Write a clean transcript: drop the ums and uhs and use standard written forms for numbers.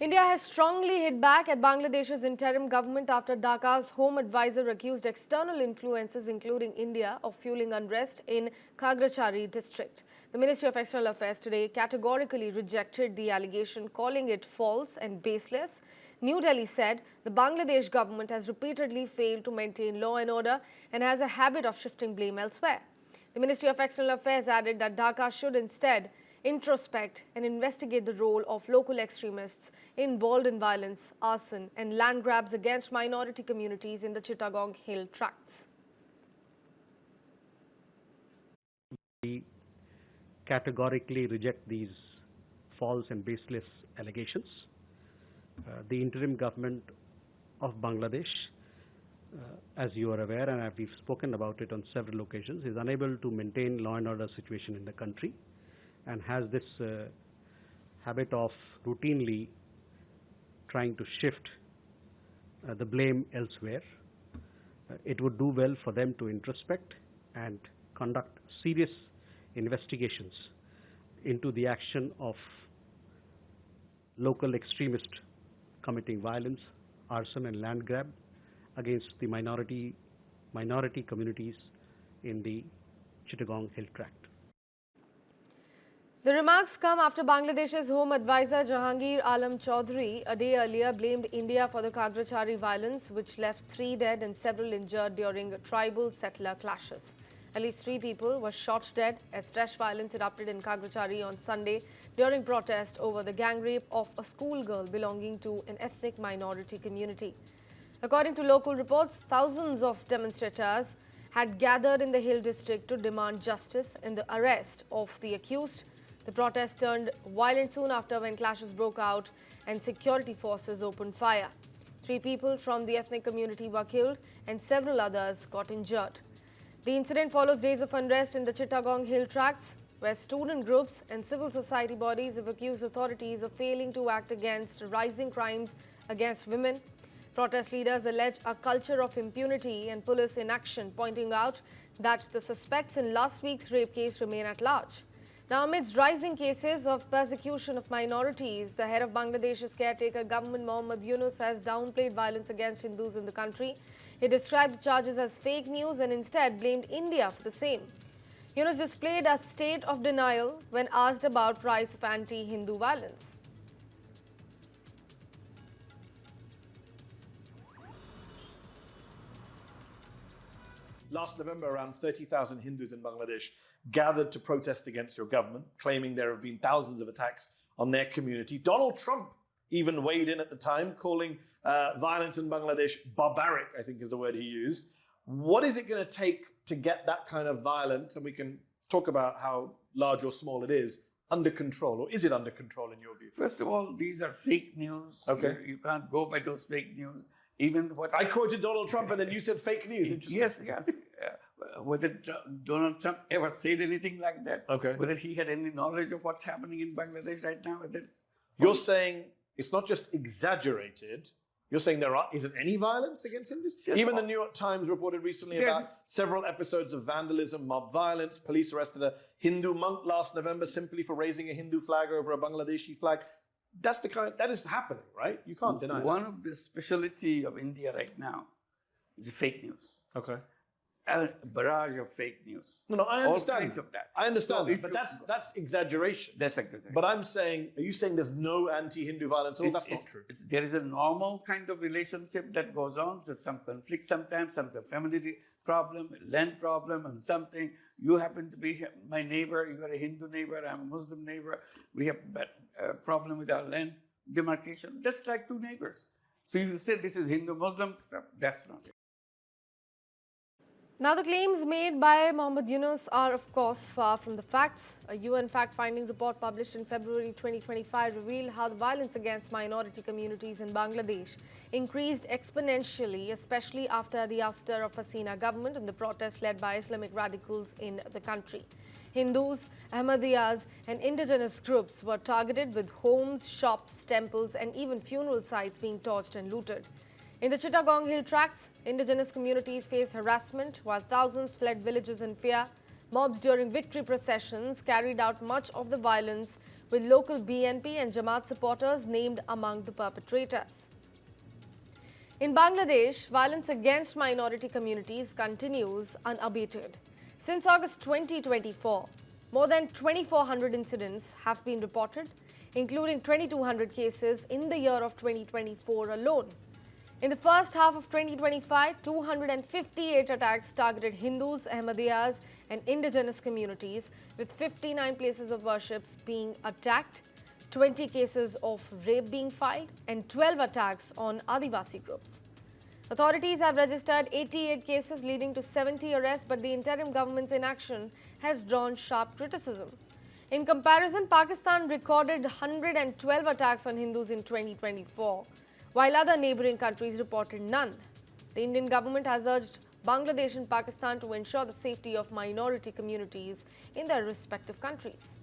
India has strongly hit back at Bangladesh's interim government after Dhaka's home advisor accused external influences, including India, of fueling unrest in Khagrachhari district. The Ministry of External Affairs today categorically rejected the allegation, calling it false and baseless. New Delhi said the Bangladesh government has repeatedly failed to maintain law and order and has a habit of shifting blame elsewhere. The Ministry of External Affairs added that Dhaka should instead introspect and investigate the role of local extremists involved in violence, arson and land grabs against minority communities in the Chittagong Hill tracts. We categorically reject these false and baseless allegations. The interim government of Bangladesh, as you are aware, and we've spoken about it on several occasions, is unable to maintain law and order situation in the country and has this habit of routinely trying to shift the blame elsewhere. It would do well for them to introspect and conduct serious investigations into the action of local extremists committing violence, arson and land grab against the minority communities in the Chittagong Hill tract. The remarks come after Bangladesh's Home Advisor Jahangir Alam Chaudhry a day earlier blamed India for the Kagrachhari violence, which left 3 dead and several injured during tribal settler clashes. At least 3 people were shot dead as fresh violence erupted in Kagrachhari on Sunday during protest over the gang rape of a schoolgirl belonging to an ethnic minority community. According to local reports, thousands of demonstrators had gathered in the Hill district to demand justice and the arrest of the accused. The protest turned violent soon after when clashes broke out and security forces opened fire. 3 people from the ethnic community were killed and several others got injured. The incident follows days of unrest in the Chittagong Hill tracts, where student groups and civil society bodies have accused authorities of failing to act against rising crimes against women. Protest leaders allege a culture of impunity and police inaction, pointing out that the suspects in last week's rape case remain at large. Now, amidst rising cases of persecution of minorities, the head of Bangladesh's caretaker government, Mohammad Yunus, has downplayed violence against Hindus in the country. He described the charges as fake news and instead blamed India for the same. Yunus displayed a state of denial when asked about rise of anti-Hindu violence. Last November, around 30,000 Hindus in Bangladesh gathered to protest against your government, claiming there have been thousands of attacks on their community. Donald Trump even weighed in at the time, calling violence in Bangladesh barbaric, I think is the word he used. What is it going to take to get that kind of violence, and we can talk about how large or small it is, under control, or is it under control in your view? First of all, these are fake news. Okay. You can't go by those fake news. Even what I quoted Donald Trump and then you said fake news. Interesting. Yes. Whether Donald Trump ever said anything like that, Okay. whether he had any knowledge of what's happening in Bangladesh right now. You're saying it's not just exaggerated, you're saying there isn't any violence against Hindus? Yes, Even the New York Times reported recently about several episodes of vandalism, mob violence. Police arrested a Hindu monk last November simply for raising a Hindu flag over a Bangladeshi flag. That is happening, right? You can't deny One of the specialty of India right now is fake news. that. Okay. A barrage of fake news. No, I understand. All kinds of that. I understand, So if but you- that's exaggeration. That's exaggeration. But I'm saying, are you saying there's no anti-Hindu violence? Oh, that's not true. There is a normal kind of relationship that goes on. So some conflict sometimes, some family problem, land problem, and something. You happen to be my neighbor. You are a Hindu neighbor. I'm a Muslim neighbor. We have a problem with our land demarcation. Just like 2 neighbors. So you say this is Hindu-Muslim. That's not it. Now, the claims made by Mohammad Yunus are, of course, far from the facts. A UN fact-finding report published in February 2025 revealed how the violence against minority communities in Bangladesh increased exponentially, especially after the ouster of Hasina government and the protests led by Islamic radicals in the country. Hindus, Ahmadiyyas and indigenous groups were targeted, with homes, shops, temples and even funeral sites being torched and looted. In the Chittagong Hill tracts, indigenous communities faced harassment while thousands fled villages in fear. Mobs during victory processions carried out much of the violence, with local BNP and Jamaat supporters named among the perpetrators. In Bangladesh, violence against minority communities continues unabated. Since August 2024, more than 2,400 incidents have been reported, including 2,200 cases in the year of 2024 alone. In the first half of 2025, 258 attacks targeted Hindus, Ahmadiyyas, and indigenous communities, with 59 places of worship being attacked, 20 cases of rape being filed, and 12 attacks on Adivasi groups. Authorities have registered 88 cases leading to 70 arrests, but the interim government's inaction has drawn sharp criticism. In comparison, Pakistan recorded 112 attacks on Hindus in 2024, while other neighboring countries reported none. The Indian government has urged Bangladesh and Pakistan to ensure the safety of minority communities in their respective countries.